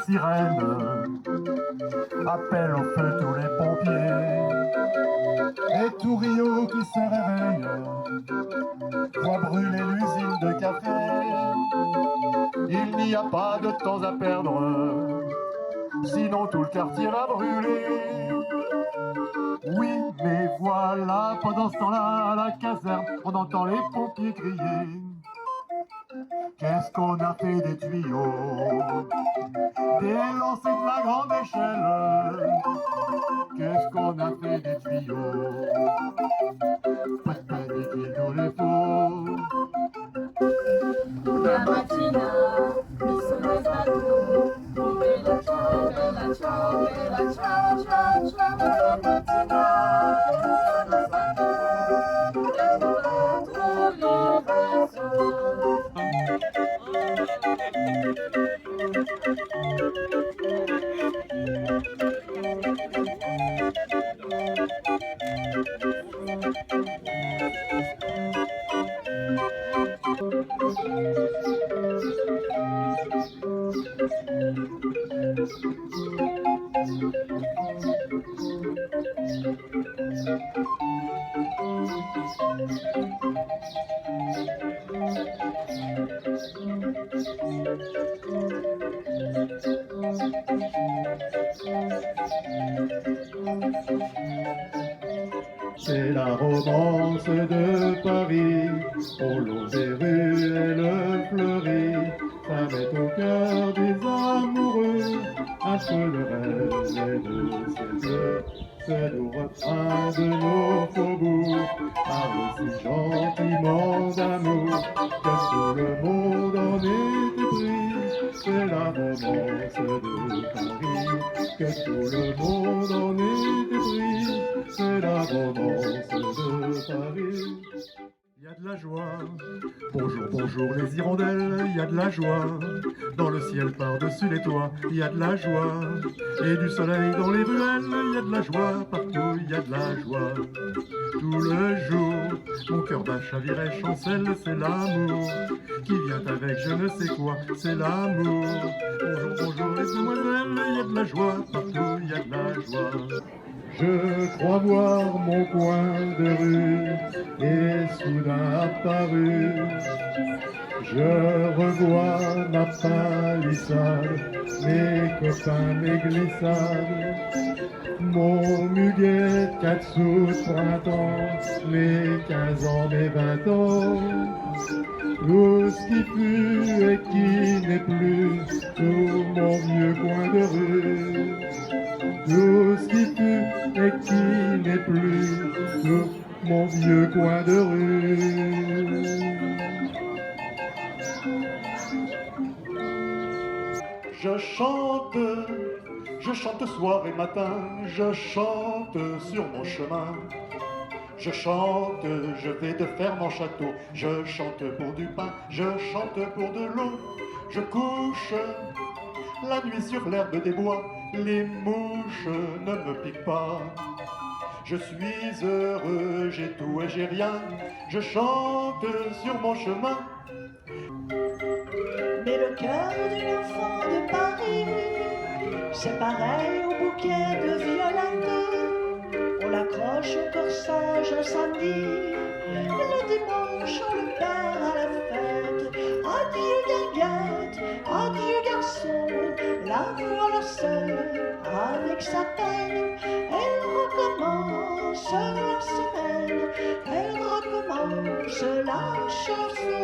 sirène appelle au feu tous les pompiers. Et tout Rio qui se réveille voit brûler l'usine de café. Il n'y a pas de temps à perdre, sinon tout le quartier va brûler. Oui, mais voilà, pendant ce temps-là, à la caserne, on entend les pompiers crier. Qu'est-ce qu'on a fait des tuyaux, des lancers de la grande échelle? Qu'est-ce qu'on a fait des tuyaux? Pas de panique, il nous les faut. La mattina mi sono alzato, bella ciao, bella ciao, bella ciao, ciao, ciao. La mattina mi sono alzato, e trovato l'universo. C'est la romance de Paris, au long des rues elle fleurit. Ça met au cœur des amoureux un peu de rêve et de ses yeux. C'est le refrain de nos faubourgs, parle si gentiment d'amour, que tout le monde en est épris. C'est la romance de Paris, que tout le monde en est épris. C'est la romance de Paris. Il y a de la joie, bonjour, bonjour les hirondelles, il y a de la joie, dans le ciel par-dessus les toits, il y a de la joie, et du soleil dans les ruelles, il y a de la joie, partout il y a de la joie. Tout le jour, mon cœur bat chavire et chancelle, c'est l'amour, qui vient avec je ne sais quoi, c'est l'amour. Bonjour, bonjour les demoiselles, il y a de la joie, partout il y a de la joie. Je crois voir mon coin de rue et soudain apparu. Je revois ma palissade, mes copains, mes glissades, mon muguet, 4 sous de printemps, mes 15 ans, mes 20 ans. Tout ce qui fut et qui n'est plus, tout mon vieux coin de rue. Tout ce qui fut et qui n'est plus, tout mon vieux coin de rue. Je chante soir et matin, je chante sur mon chemin. Je chante, je vais de ferme en château, je chante pour du pain, je chante pour de l'eau. Je couche la nuit sur l'herbe des bois, les mouches ne me piquent pas. Je suis heureux, j'ai tout et j'ai rien, je chante sur mon chemin. Mais le cœur d'une enfant de Paris, c'est pareil au bouquet de violettes. On l'accroche au corsage un samedi, le dimanche on le perd à la fête. Adieu guinguette, adieu garçon, la voilà seule avec sa peine. Elle recommence la semaine, elle recommence la chanson.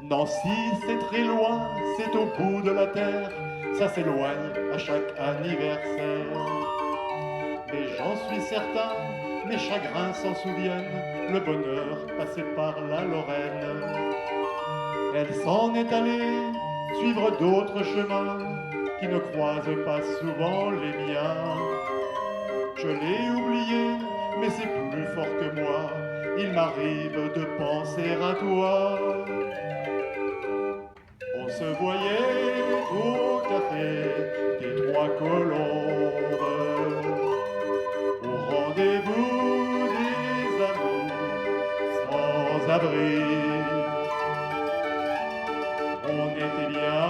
Nancy, c'est très loin, c'est au bout de la terre, ça s'éloigne à chaque anniversaire. Mais j'en suis certain, mes chagrins s'en souviennent, le bonheur passé par la Lorraine. Elle s'en est allée suivre d'autres chemins qui ne croisent pas souvent les miens. Je l'ai oublié, mais c'est plus fort que moi, il m'arrive de penser à toi. On se voyait au café des Trois Colombes, au rendez-vous des amours sans abri. On était bien,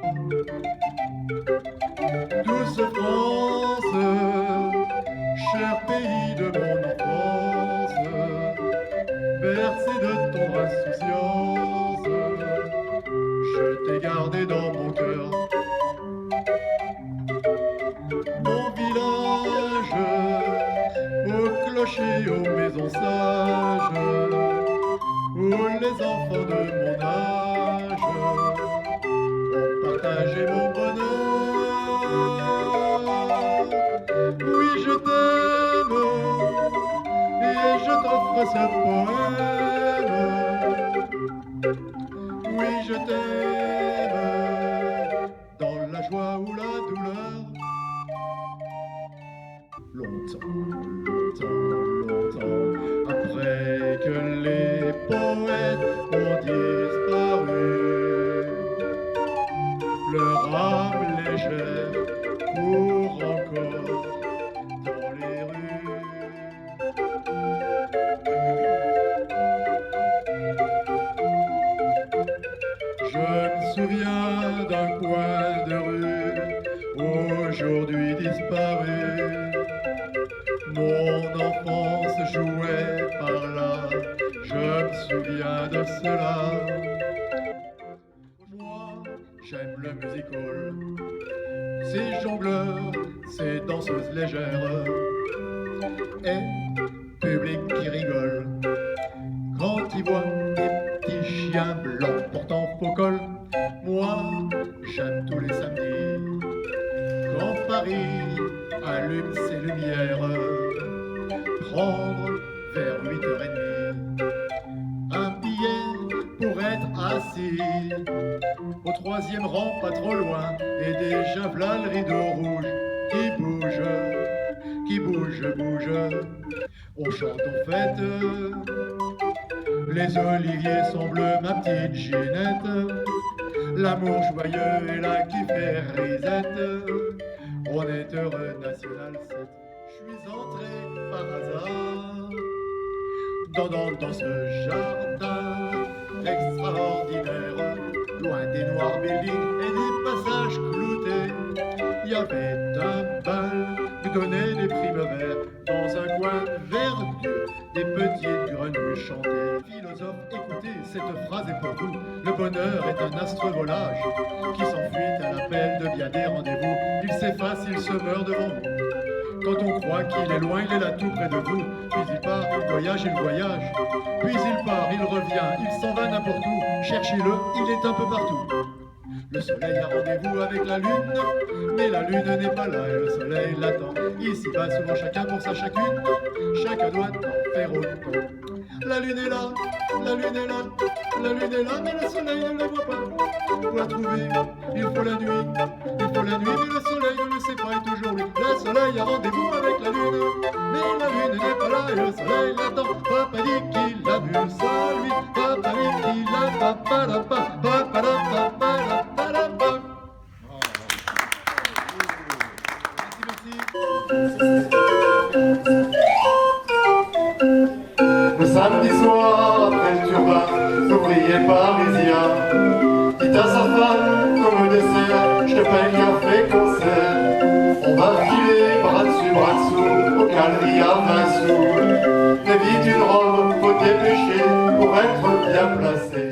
bercé de tendre insouciance, je t'ai gardé dans mon cœur. Mon village, aux clochers, aux maisons sages, où les enfants de mon âge ont partagé mon bonheur. Oui, je t'aime et je t'offre ce poème. Oui, je t'aime dans la joie ou la douleur. Longtemps, longtemps, longtemps après que les poètes ont disparu, leur âme légère court encore dans les rues. Je me souviens d'un coin de rue aujourd'hui disparu. Mon enfance jouait par là, je me souviens de cela. Moi, j'aime le music hall, ces jongleurs, ces danseuses légères, et public qui rigole quand il voit des petits chiens blancs portant faux col. Moi, j'aime tous les samedis quand Paris allume ses lumières, prendre vers 8h30 un billet pour être assis au troisième rang, pas trop loin, et déjà v'là le rideau rouge qui bouge, bouge. On chante, on fête, les oliviers sont bleus, ma petite Ginette, l'amour joyeux est là qui fait risette. On est heureux, National 7. Je suis entré par hasard dans ce jardin extraordinaire, loin des noirs buildings et des passages cloutés. Il y avait un bal qui donnait des primes verts dans un coin verdure, des petites grenouilles chantaient. Philosophe, écoutez, cette phrase est pour vous. Le bonheur est un astre-volage qui s'enfuit à l'appel de bien des rendez-vous. Il s'efface, il se meurt devant vous. Quand on croit qu'il est loin, il est là tout près de vous. Puis il part, il voyage. Puis il part, il revient, il s'en va n'importe où. Cherchez-le, il est un peu partout. Le soleil a rendez-vous avec la lune, mais la lune n'est pas là et le soleil l'attend. Ici va souvent chacun pour sa chacune, chacun doit en faire autant. La lune est là, la lune est là, la lune est là, mais le soleil ne la voit pas. Pour la trouver, il faut la nuit, mais le soleil ne le sait pas et toujours lui. Le soleil a rendez-vous avec la lune, mais la lune n'est pas là et le soleil l'attend. Papa dit qu'il a vu ça lui, papa dit qu'il a papa la pa, papa la papa la pa la pa. Le samedi soir, après le turbin, l'ouvrier parisien dit à sa femme, comme dessert, je te paye café concert. On va filer bras dessus, bras dessous, aux galeries à 20 sous. Mais vite une robe, faut dépêcher pour être bien placé.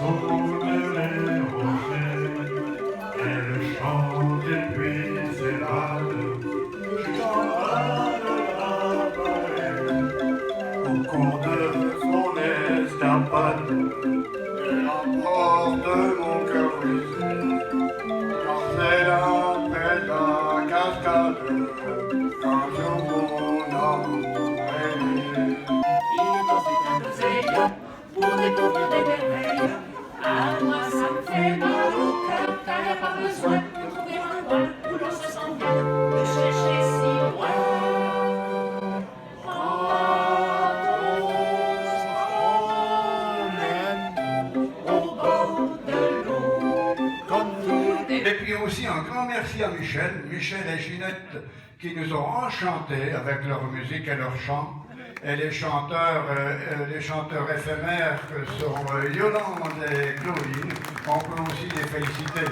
saute les rochers, elle chante et puis s'évade jusqu'en bas de la vallée. Au cours de son escapade, elle emporte mon cœur brisé, car c'est la cascade qu'un jour mon amour est né. Il profite un d'oseille pour découvrir des merveilles. À moi ça me fait mal au cœur, car y a pas besoin de trouver un endroit où l'on se sent bien, de chercher si loin. Quand on se promène au bord de l'eau, comme tout des... Et puis aussi un grand merci à Michel et Ginette qui nous ont enchantés avec leur musique et leur chant. Et les chanteurs éphémères que sont Yolande et Claudine, on peut aussi les féliciter.